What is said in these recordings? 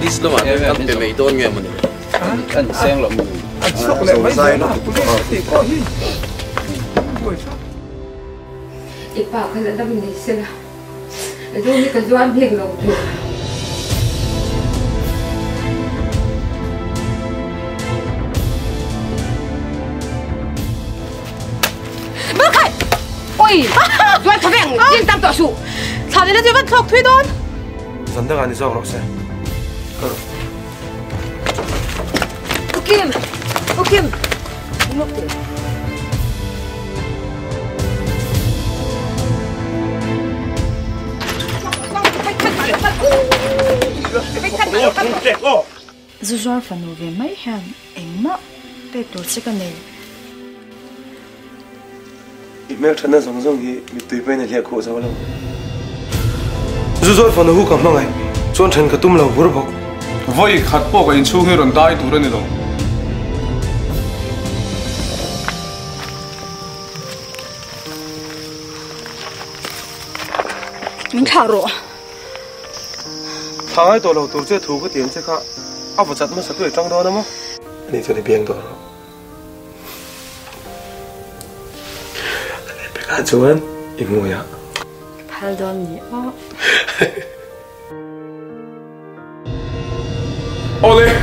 practice lo mà ăn về mấy đôi nghe mà ăn xem là mình sốc lại mấy cái nó thì có gì ít bảo cái dẫn đâm này xem nào để tôi như cái doan việc lồng được bớt khai ôi doan thằng em yên tâm tọa sụ sao đến đây vẫn thuộc thuê đón dẫn đang ăn gì rồi sẽ Kim Kim ngốc thế Zuzuan phần về mấy hàng em mắc để tổ chức cái này. Email chân là giống giống gì mình tùy bên này liệt khổ sao đâu. Zuzuan phần hú cầm mang ai, chọn chân cái tụm lâu bur bọc. vậy khát bỏ cái chú nghe rồi tai tụi này đâu Mình thảo rồi. Thằng ấy tổ lâu tổ chức thu cái tiền chứ cả, áp vật chất mà sắp tới trong đó nữa mà. Đi cho đi biếng đó. Cái chú anh, im ngồi à? Phải đón nhỉ? Ole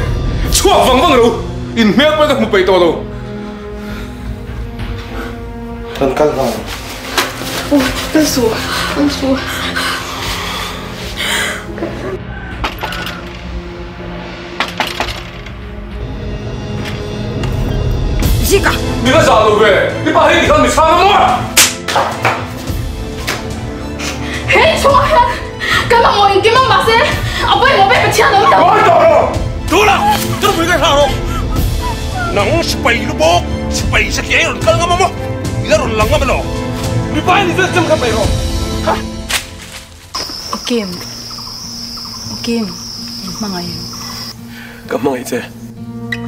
chua văng văng đâu in mẹ bây giờ một bầy to đâu Thân căng vào. Ôi, anh Sú. gì cả 네가 자도 왜? 네 빨리 네가 네 사는 놈아! hết chua cái mà ngồi kiếm mà sẽ ông ấy một bên chia nữa đâu Đủ rồi, tôi phải cái nào rồi? Nắng spray lúc bốc, spray sẽ kéo rồi căng ngắm mà, giờ rồi lăng ngắm rồi. 네 빨리 네 좀 가봐요. Kim em mang ai? Cảm ơn chị.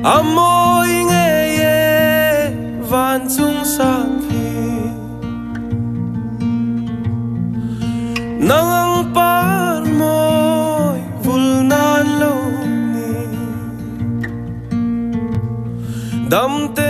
Amoy nghe van chung sang phi nang par môi vul nan lâu ni đam te